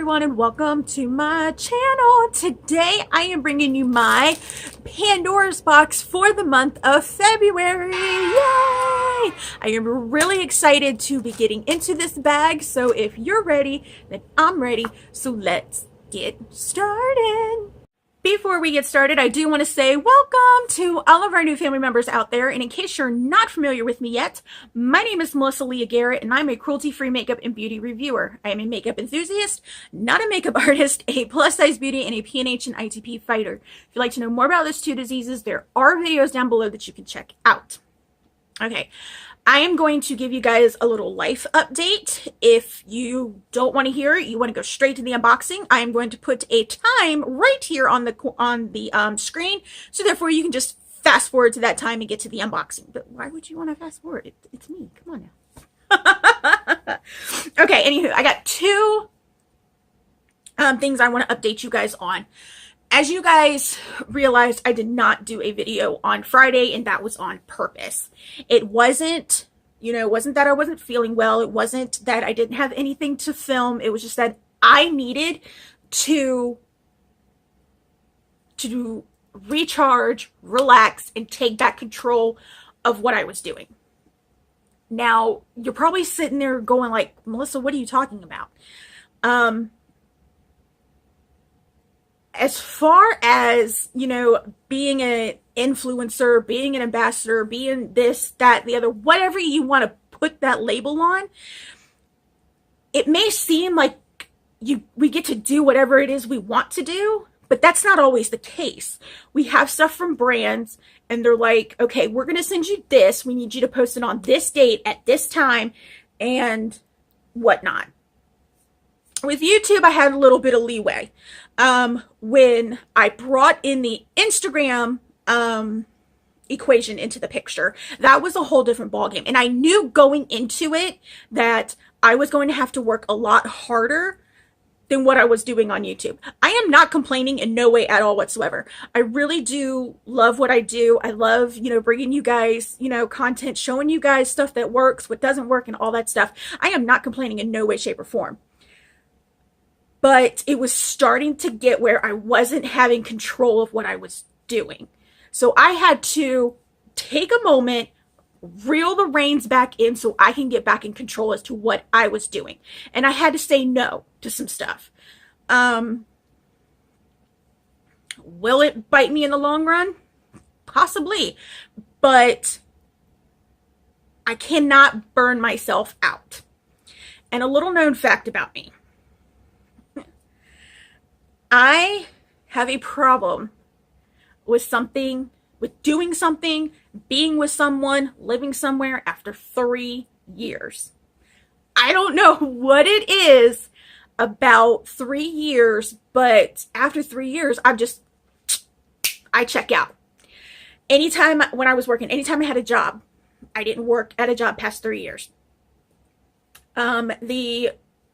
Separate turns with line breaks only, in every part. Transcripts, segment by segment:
everyone, and welcome to my channel. Today I am bringing you my Pandora's box for the month of February. Yay! I am really excited to be getting into this bag, so if you're ready, then I'm ready. So let's get started. Before we get started, I do want to say welcome to all of our new family members out there. And in case you're not familiar with me yet, my name is Melissa Leah Garrett, and I'm a cruelty-free makeup and beauty reviewer. I am a makeup enthusiast, not a makeup artist, a plus-size beauty, and a PNH and ITP fighter. If you'd like to know more about those two diseases, there are videos down below that you can check out. Okay, I am going to give you guys a little life update. If you don't want to hear it, you want to go straight to the unboxing, I am going to put a time right here on the screen, so therefore you can just fast forward to that time and get to the unboxing. But why would you want to fast forward? It's me. Come on now. Okay, anywho, I got two things I want to update you guys on. As you guys realized, I did not do a video on Friday, and that was on purpose. It wasn't, it wasn't that I wasn't feeling well. It wasn't that I didn't have anything to film. It was just that I needed to recharge, relax, and take back control of what I was doing. Now, you're probably sitting there going like, Melissa, what are you talking about? As far as, being an influencer, being an ambassador, being this, that, the other, whatever you want to put that label on, it may seem like we get to do whatever it is we want to do, but that's not always the case. We have stuff from brands, and they're like, okay, we're going to send you this. We need you to post it on this date at this time and whatnot. With YouTube, I had a little bit of leeway. When I brought in the Instagram equation into the picture, that was a whole different ballgame. And I knew going into it that I was going to have to work a lot harder than what I was doing on YouTube. I am not complaining in no way at all whatsoever. I really do love what I do. I love, bringing you guys, content, showing you guys stuff that works, what doesn't work, and all that stuff. I am not complaining in no way, shape, or form. But it was starting to get where I wasn't having control of what I was doing. So I had to take a moment, reel the reins back in so I can get back in control as to what I was doing. And I had to say no to some stuff. Will it bite me in the long run? Possibly. But I cannot burn myself out. And a little known fact about me. I have a problem with doing something, being with someone, living somewhere after 3 years. I don't know what it is about 3 years, but after 3 years, I check out. Anytime when I was working, anytime I had a job, I didn't work at a job past 3 years. Any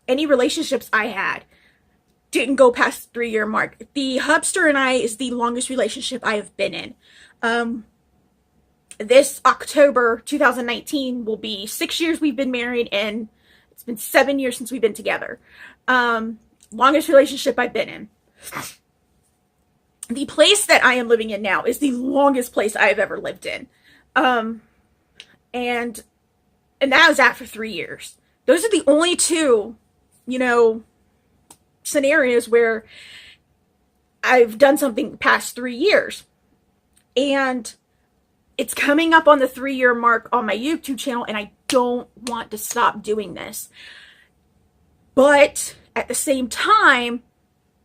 relationships I had didn't go past the 3-year mark. The hubster and I is the longest relationship I have been in. This October 2019 will be 6 years we've been married, and it's been 7 years since we've been together. Longest relationship I've been in. The place that I am living in now is the longest place I've ever lived in. And that was after 3 years. Those are the only two, scenarios where I've done something past 3 years, and it's coming up on the 3-year mark on my YouTube channel, and I don't want to stop doing this. But at the same time,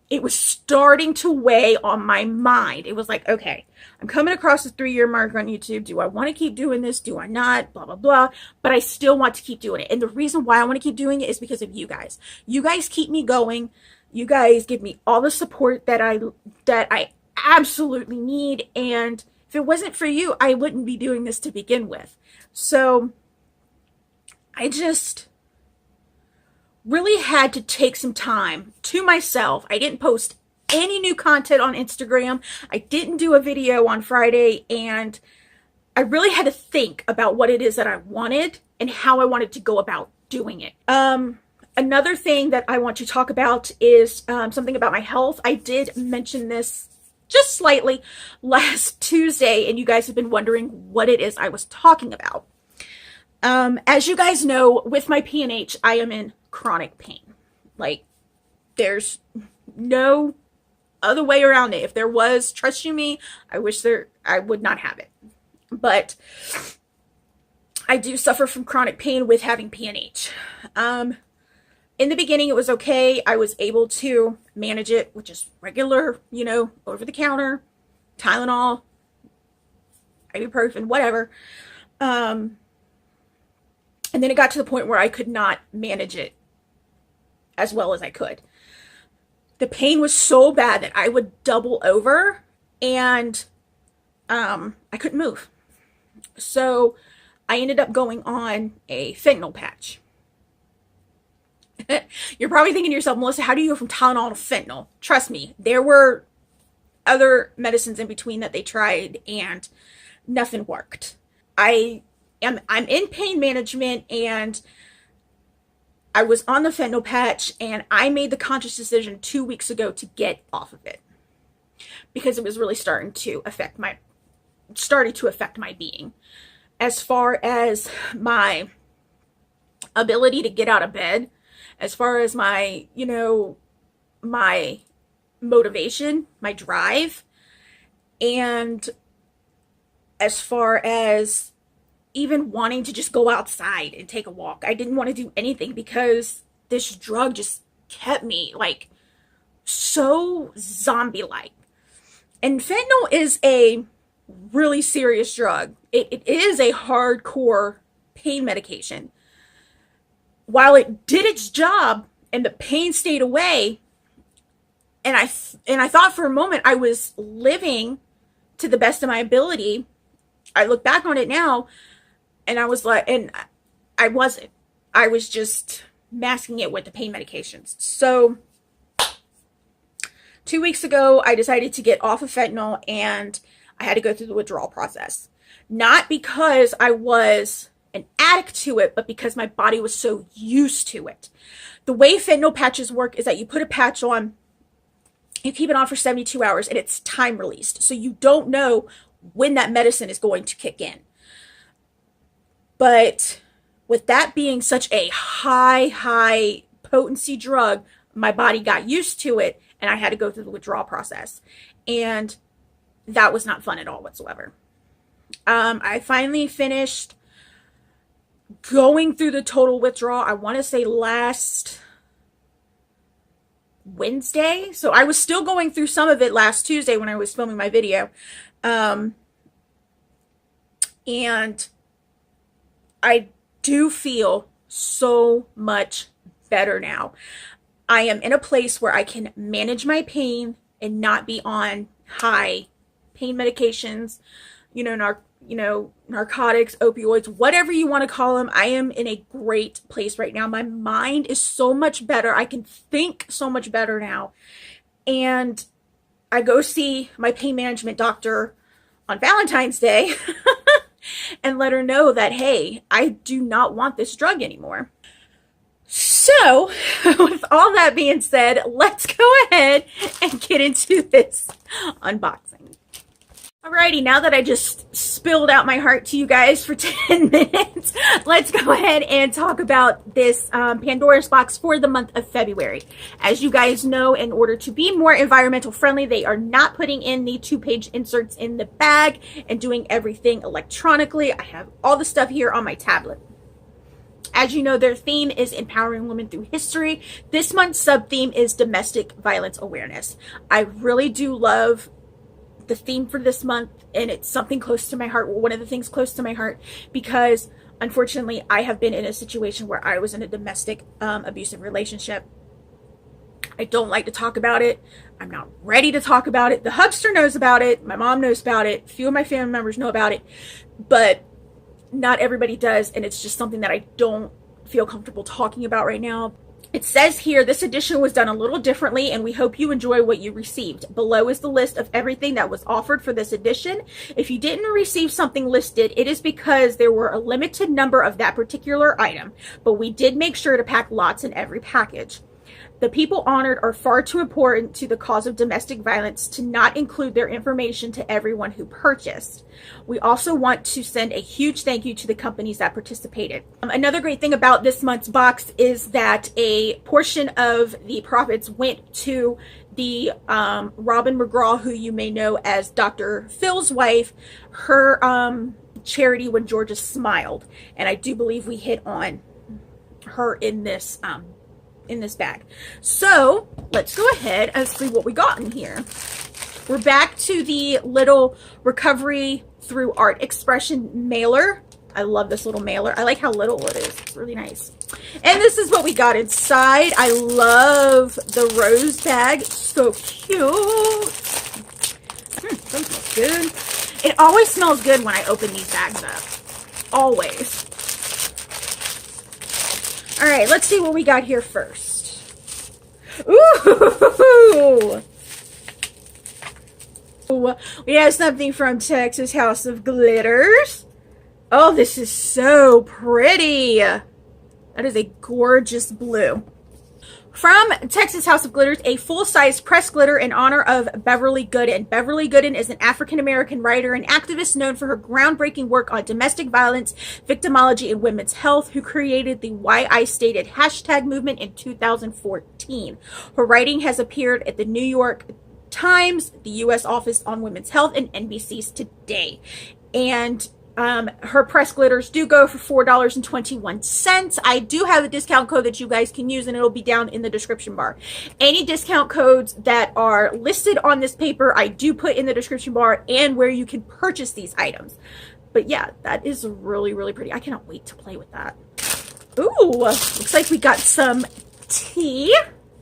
it was starting to weigh on my mind. It was like, okay, I'm coming across the 3-year mark on YouTube. Do I want to keep doing this? Do I not? Blah, blah, blah. But I still want to keep doing it. And the reason why I want to keep doing it is because of you guys. You guys keep me going. You guys give me all the support that I absolutely need. And if it wasn't for you, I wouldn't be doing this to begin with. So I just really had to take some time to myself. I didn't post any new content on Instagram. I didn't do a video on Friday, and I really had to think about what it is that I wanted and how I wanted to go about doing it. Another thing that I want to talk about is something about my health. I did mention this just slightly last Tuesday, and you guys have been wondering what it is I was talking about. As you guys know, with my PNH, I am in chronic pain. Like, there's no other way around it. If there was, trust you me, I would not have it. But I do suffer from chronic pain with having PNH. In the beginning, it was okay. I was able to manage it with just regular, over the counter, Tylenol, ibuprofen, whatever. And then it got to the point where I could not manage it as well as I could. The pain was so bad that I would double over and I couldn't move. So I ended up going on a fentanyl patch. You're probably thinking to yourself, Melissa, how do you go from Tylenol to fentanyl? Trust me, there were other medicines in between that they tried and nothing worked. I'm in pain management, and I was on the fentanyl patch, and I made the conscious decision 2 weeks ago to get off of it because it was really starting to affect my being. As far as my ability to get out of bed, as far as my, my motivation, my drive, and as far as even wanting to just go outside and take a walk. I didn't want to do anything because this drug just kept me like so zombie-like. And fentanyl is a really serious drug. It is a hardcore pain medication. While it did its job and the pain stayed away, and I thought for a moment I was living to the best of my ability, I look back on it now, and I was like, and I wasn't. I was just masking it with the pain medications. So 2 weeks ago, I decided to get off of fentanyl, and I had to go through the withdrawal process. Not because I was an addict to it, but because my body was so used to it. The way fentanyl patches work is that you put a patch on, you keep it on for 72 hours, and it's time released. So you don't know when that medicine is going to kick in. But with that being such a high potency drug, my body got used to it, and I had to go through the withdrawal process. And that was not fun at all whatsoever. I finally finished going through the total withdrawal, I want to say last Wednesday. So I was still going through some of it last Tuesday when I was filming my video. And I do feel so much better now. I am in a place where I can manage my pain and not be on high pain medications, narcotics, opioids, whatever you want to call them. I am in a great place right now. My mind is so much better. I can think so much better now. And I go see my pain management doctor on Valentine's Day and let her know that, hey, I do not want this drug anymore. So, with all that being said, let's go ahead and get into this unboxing. Alrighty, now that I just spilled out my heart to you guys for 10 minutes, let's go ahead and talk about this Pandora's box for the month of February. As you guys know, in order to be more environmental friendly, they are not putting in the 2-page inserts in the bag and doing everything electronically. I have all the stuff here on my tablet. As you know, their theme is empowering women through history. This month's sub-theme is domestic violence awareness. I really do love the theme for this month, and it's something close to my heart. One of the things close to my heart, because unfortunately I have been in a situation where I was in a domestic abusive relationship. I don't like to talk about it. I'm not ready to talk about it. The hubster knows about it. My mom knows about it. A few of my family members know about it, but not everybody does, and it's just something that I don't feel comfortable talking about right now. It says here, this edition was done a little differently and we hope you enjoy what you received. Below is the list of everything that was offered for this edition. If you didn't receive something listed, it is because there were a limited number of that particular item, but we did make sure to pack lots in every package. The people honored are far too important to the cause of domestic violence to not include their information to everyone who purchased. We also want to send a huge thank you to the companies that participated. Another great thing about this month's box is that a portion of the profits went to the Robin McGraw, who you may know as Dr. Phil's wife, her charity When Georgia Smiled. And I do believe we hit on her in this bag. So let's go ahead and see what we got in here. We're back to the little Recovery Through Art Expression mailer. I love this little mailer. I like how little it is. It's really nice. And this is what we got inside. I love the rose bag. So cute. Smells good. It always smells good when I open these bags up. Always. All right, let's see what we got here first. Ooh! We have something from Texas House of Glitters. Oh, this is so pretty. That is a gorgeous blue. From Texas House of Glitters, a full-size pressed glitter in honor of Beverly Gooden. Beverly Gooden is an African-American writer and activist known for her groundbreaking work on domestic violence, victimology, and women's health, who created the Why I Stated hashtag movement in 2014. Her writing has appeared at the New York Times, the U.S. Office on Women's Health, and NBC's Today. And her press glitters do go for $4.21. I do have a discount code that you guys can use, and it'll be down in the description bar. Any discount codes that are listed on this paper, I do put in the description bar and where you can purchase these items. But yeah, that is really, really pretty. I cannot wait to play with that. Ooh, looks like we got some tea.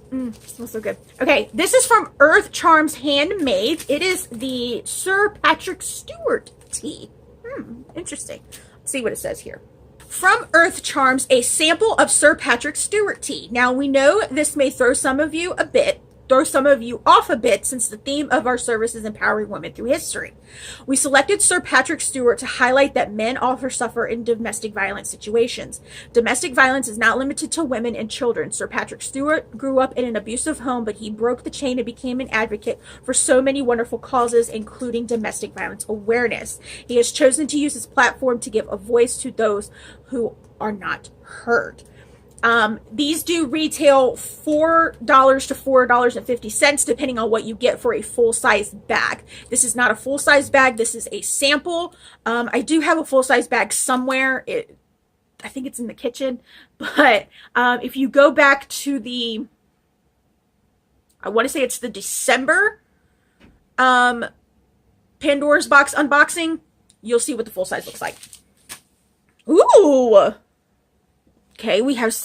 Smells so good. Okay, this is from Earthcharms Handmade. It is the Sir Patrick Stewart tea. Interesting. Let's see what it says here. From Earthcharms, a sample of Sir Patrick Stewart tea. Now, we know this may throw some of you off a bit, since the theme of our service is empowering women through history. We selected Sir Patrick Stewart to highlight that men often suffer in domestic violence situations. Domestic violence is not limited to women and children. Sir Patrick Stewart grew up in an abusive home, but he broke the chain and became an advocate for so many wonderful causes, including domestic violence awareness. He has chosen to use his platform to give a voice to those who are not heard. These do retail $4 to $4.50, depending on what you get for a full-size bag. This is not a full-size bag. This is a sample. I do have a full-size bag somewhere. I think it's in the kitchen. But if you go back to the, I want to say it's the December Pandora's box unboxing, you'll see what the full-size looks like. Ooh! Okay, we have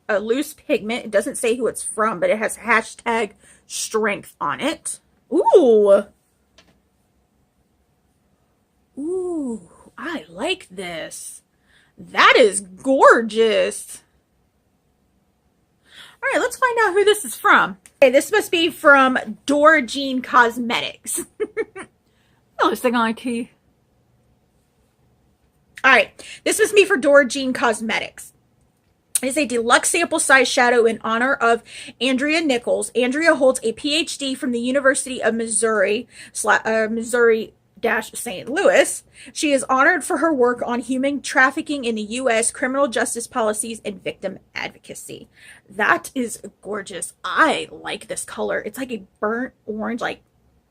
a loose pigment. It doesn't say who it's from, but it has hashtag strength on it. Ooh. Ooh, I like this. That is gorgeous. All right, let's find out who this is from. Okay, this must be from Dora Jean Cosmetics. Oh, this thing on key. All right, this must be for Dora Jean Cosmetics. It is a deluxe sample size shadow in honor of Andrea Nichols. Andrea holds a PhD from the University of Missouri, St. Louis. She is honored for her work on human trafficking in the U.S., criminal justice policies, and victim advocacy. That is gorgeous. I like this color. It's like a burnt orange,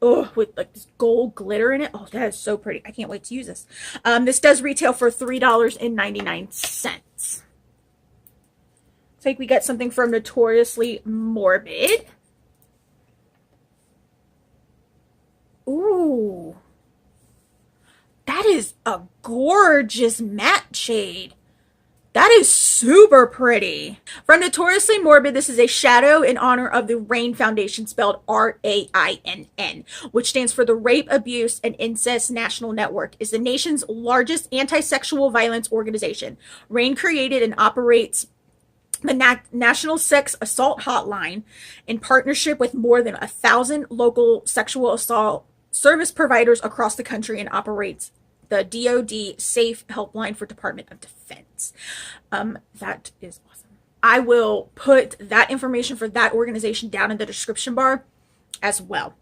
with like this gold glitter in it. Oh, that is so pretty. I can't wait to use this. This does retail for $3.99. Looks like we got something from Notoriously Morbid. Ooh. That is a gorgeous matte shade. That is super pretty. From Notoriously Morbid, this is a shadow in honor of the RAINN Foundation, spelled R-A-I-N-N, which stands for the Rape, Abuse, and Incest National Network, is the nation's largest anti-sexual violence organization. RAINN created and operates the National Sex Assault Hotline, in partnership with more than 1,000 local sexual assault service providers across the country, and operates the DoD Safe Helpline for Department of Defense. That is awesome. I will put that information for that organization down in the description bar as well.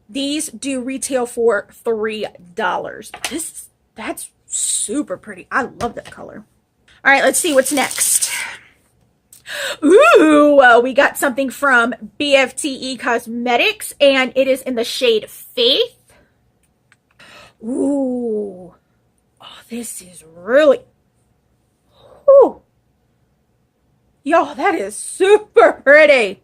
These do retail for $3. That's super pretty. I love that color. All right, let's see what's next. Ooh, we got something from BTFE Cosmetics, and it is in the shade Faith. Ooh, oh, this is really, whew. Y'all, that is super pretty.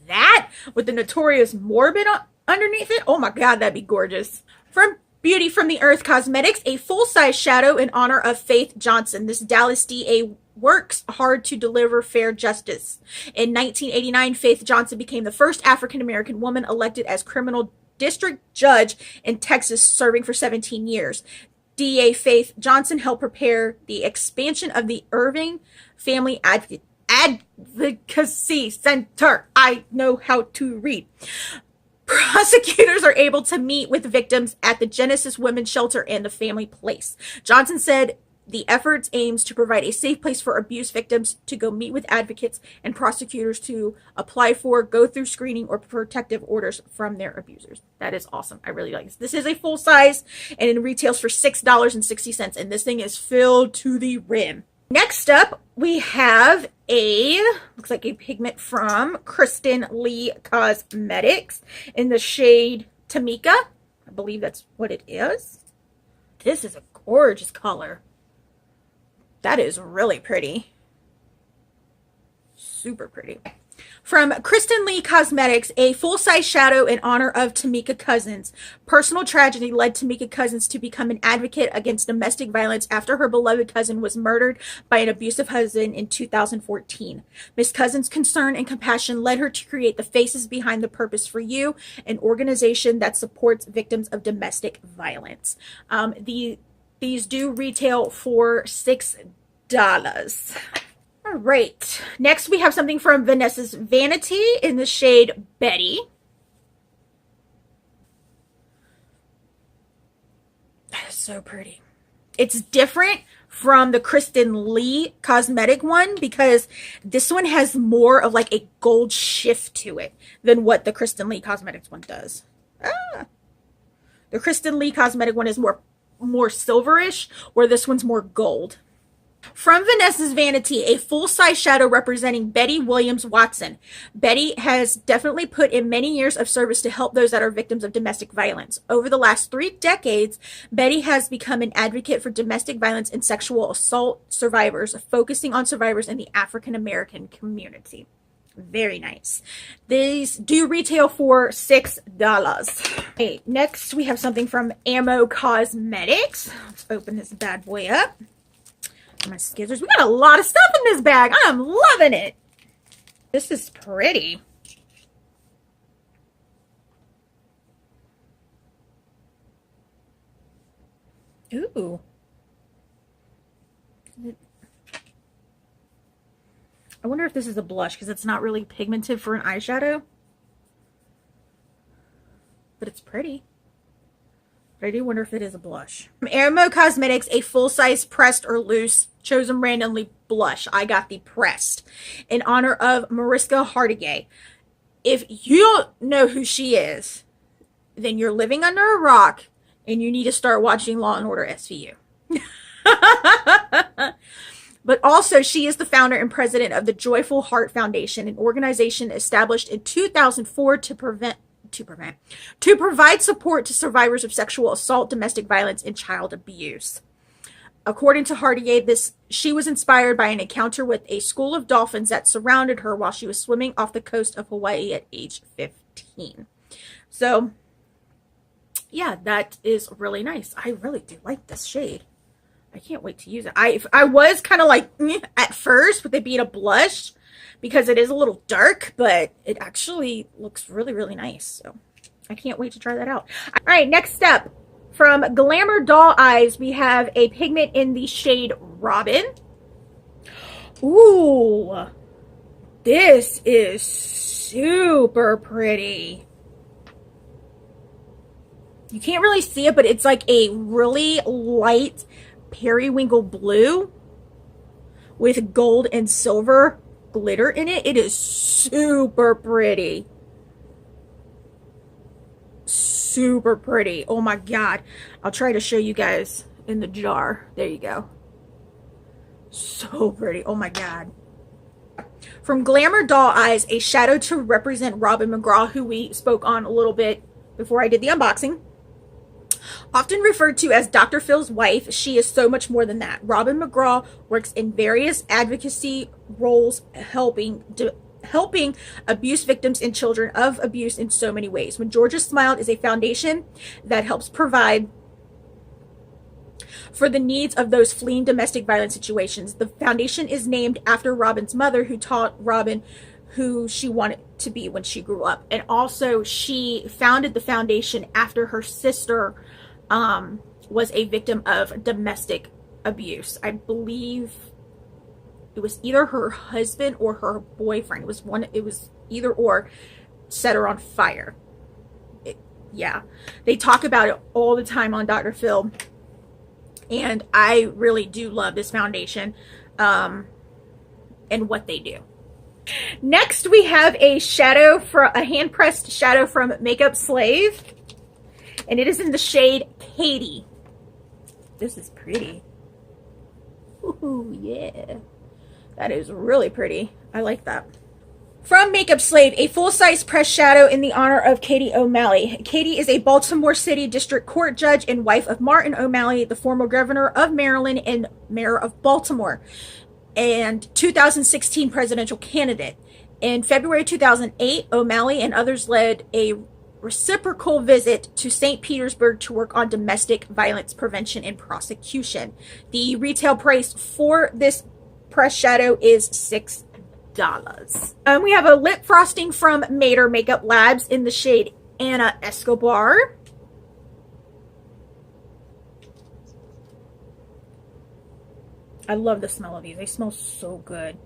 That with the Notoriously Morbid underneath it. Oh my God, that'd be gorgeous. From Beauty from the Earth Cosmetics, a full-size shadow in honor of Faith Johnson. This Dallas DA works hard to deliver fair justice. In 1989, Faith Johnson became the first African-American woman elected as criminal district judge in Texas, serving for 17 years. DA Faith Johnson helped prepare the expansion of the Irving Family Advocacy Center. I know how to read. Prosecutors are able to meet with victims at the Genesis Women's Shelter and the Family Place. Johnson said the efforts aims to provide a safe place for abuse victims to go meet with advocates and prosecutors to apply for, go through screening, or protective orders from their abusers. That is awesome. I really like this. This is a full size, and it retails for $6.60, and this thing is filled to the rim. Next up, we have looks like a pigment from Kristen Leigh Cosmetics in the shade Tamika. I believe that's what it is. This is a gorgeous color. That is really pretty. Super pretty. From Kristen Leigh Cosmetics, a full-size shadow in honor of Tamika Cousins. Personal tragedy led Tamika Cousins to become an advocate against domestic violence after her beloved cousin was murdered by an abusive husband in 2014. Miss Cousins' concern and compassion led her to create the Faces Behind the Purpose for You, an organization that supports victims of domestic violence. These do retail for $6. All right, next we have something from Vanessa's Vanity in the shade Betty. That is so pretty. It's different from the Kristen Leigh cosmetic one because this one has more of like a gold shift to it than what the Kristen Leigh Cosmetics one does. The Kristen Leigh cosmetic one is more silverish, where this one's more gold. From Vanessa's Vanity, a full-size shadow representing Betty Williams Watson. Betty has definitely put in many years of service to help those that are victims of domestic violence. Over the last 3 decades, Betty has become an advocate for domestic violence and sexual assault survivors, focusing on survivors in the African American community. Very nice. These do retail for $6. Okay, next we have something from Ammo Cosmetics. Let's open this bad boy up. My scissors. We got a lot of stuff in this bag. I'm loving it. This is pretty. Ooh. I wonder if this is a blush because it's not really pigmented for an eyeshadow. But it's pretty. But I do wonder if it is a blush. From Ammo Cosmetics, a full-size pressed or loose chosen randomly blush. I got the pressed in honor of Mariska Hargitay. If you don't know who she is, then you're living under a rock and you need to start watching Law and Order SVU. But also, she is the founder and president of the Joyful Heart Foundation, an organization established in 2004 to provide support to survivors of sexual assault, domestic violence, and child abuse. According to Hargitay, she was inspired by an encounter with a school of dolphins that surrounded her while she was swimming off the coast of Hawaii at age 15. So, yeah, that is really nice. I really do like this shade. I can't wait to use it. I was kind of like at first with it being a blush because it is a little dark, but it actually looks really, really nice. So I can't wait to try that out. All right, next up from Glamour Doll Eyes, we have a pigment in the shade Robin. Ooh, this is super pretty. You can't really see it, but it's like a really light periwinkle blue with gold and silver glitter in it. It is super pretty. Super pretty. Oh my god. I'll try to show you guys in the jar. There you go. So pretty. Oh my god. From Glamour Doll Eyes, a shadow to represent Robin McGraw, who we spoke on a little bit before I did the unboxing. Often referred to as Dr. Phil's wife, she is so much more than that. Robin McGraw works in various advocacy roles, helping abuse victims and children of abuse in so many ways. When Georgia Smiled is a foundation that helps provide for the needs of those fleeing domestic violence situations. The foundation is named after Robin's mother, who taught Robin who she wanted to be when she grew up. And also she founded the foundation after her sister was a victim of domestic abuse. I believe it was either her husband or her boyfriend. It was either or set her on fire. Yeah, they talk about it all the time on Dr. Phil. And I really do love this foundation and what they do. Next, we have a hand-pressed shadow from Makeup Slayve. And it is in the shade Katie. This is pretty. Ooh, yeah. That is really pretty. I like that. From Makeup Slayve, a full-size pressed shadow in the honor of Katie O'Malley. Katie is a Baltimore City District Court judge and wife of Martin O'Malley, the former governor of Maryland and mayor of Baltimore, and 2016 presidential candidate. In February 2008, O'Malley and others led a reciprocal visit to St. Petersburg to work on domestic violence prevention and prosecution. The retail price for this pressed shadow is $6. We have a lip frosting from Maeder Makeup Labs in the shade Ana Escobar. I love the smell of these. They smell so good.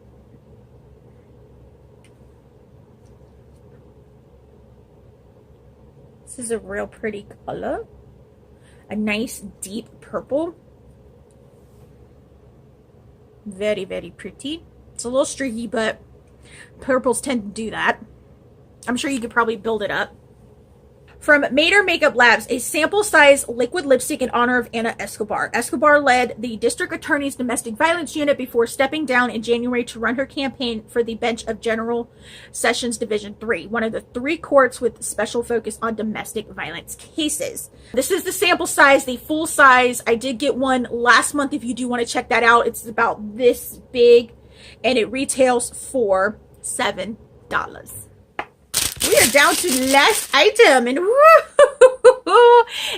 This is a real pretty color. A nice deep purple. Very, very pretty. It's a little streaky, but purples tend to do that. I'm sure you could probably build it up. From Maeder Makeup Labs, a sample-size liquid lipstick in honor of Ana Escobar. Escobar led the district attorney's domestic violence unit before stepping down in January to run her campaign for the bench of General Sessions Division 3, one of the 3 courts with special focus on domestic violence cases. This is the sample size, the full size. I did get one last month if you do want to check that out. It's about this big, and it retails for $7. We are down to the last item, and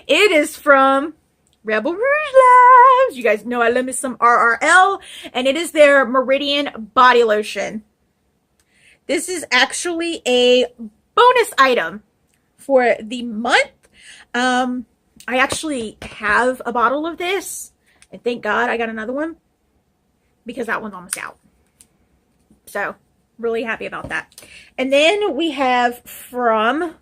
it is from Rebel Rouge Labs. You guys know I love me some RRL, and it is their Meridian Body Lotion. This is actually a bonus item for the month. I actually have a bottle of this, and thank God I got another one because that one's almost out. So, really happy about that. And then we have from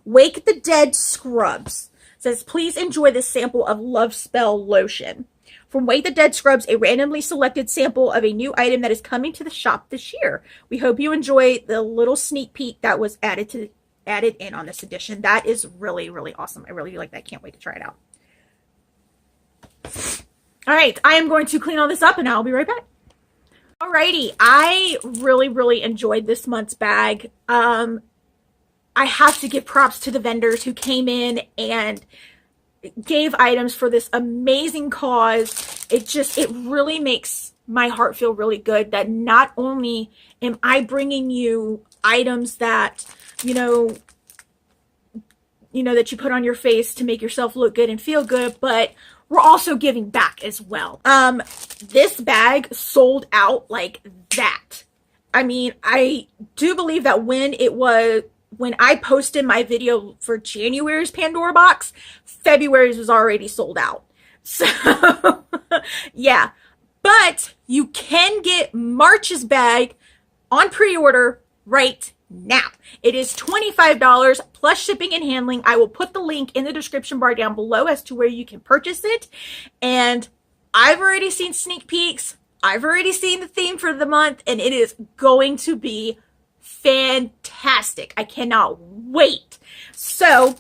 Wake the Dead Scrubs. It says, please enjoy this sample of Love Spell Lotion. From Wake the Dead Scrubs, a randomly selected sample of a new item that is coming to the shop this year. We hope you enjoy the little sneak peek that was added in on this edition. That is really, really awesome. I really like that. Can't wait to try it out. All right, I am going to clean all this up and I'll be right back. Alrighty, I really, really enjoyed this month's bag. I have to give props to the vendors who came in and gave items for this amazing cause. It really makes my heart feel really good that not only am I bringing you items that, you know, that you put on your face to make yourself look good and feel good, but we're also giving back as well. This bag sold out like that. I mean, I do believe that when I posted my video for January's Pandora box, February's was already sold out. So, yeah. But you can get March's bag on pre-order right now. It is $25 plus shipping and handling. I will put the link in the description bar down below as to where you can purchase it. And I've already seen sneak peeks. I've already seen the theme for the month, and it is going to be fantastic. I cannot wait. So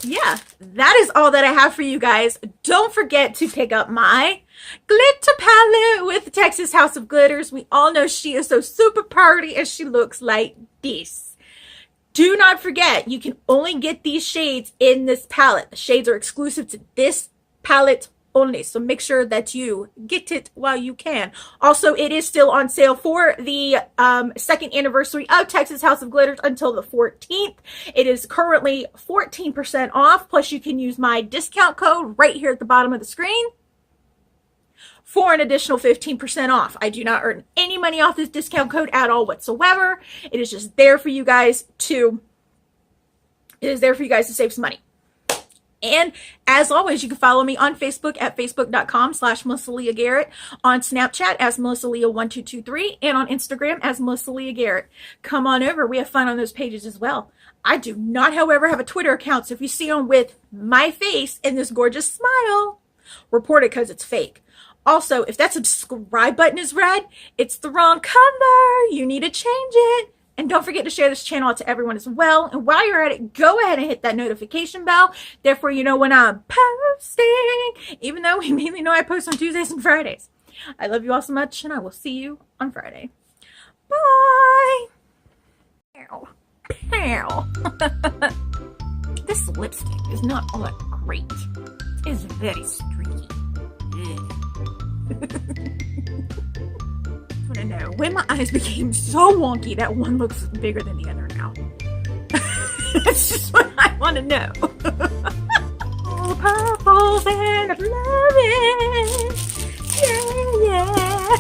yeah, that is all that I have for you guys. Don't forget to pick up my glitter palette with Texas House of Glitters. We all know she is so super party and she looks like this. Do not forget, you can only get these shades in this palette. The shades are exclusive to this palette only, so make sure that you get it while you can. Also, it is still on sale for the second anniversary of Texas House of Glitters until the 14th. It is currently 14% off, plus you can use my discount code right here at the bottom of the screen for an additional 15% off. I do not earn any money off this discount code at all whatsoever. It is just there for you guys to save some money. And as always, you can follow me on Facebook at facebook.com/MelissaLeahGarrett, on Snapchat as MelissaLeah1223, and on Instagram as MelissaLeahGarrett. Come on over. We have fun on those pages as well. I do not, however, have a Twitter account, so if you see them with my face and this gorgeous smile, report it because it's fake. Also, if that subscribe button is red, it's the wrong color. You need to change it. And don't forget to share this channel out to everyone as well. And while you're at it, go ahead and hit that notification bell. Therefore, you know when I'm posting, even though we mainly know I post on Tuesdays and Fridays. I love you all so much, and I will see you on Friday. Bye. Pow. Pow. This lipstick is not all that great. It's very streaky. I don't know when my eyes became so wonky that one looks bigger than the other now. That's just what I want to know. Oh, purples and I love it. Yeah, yeah.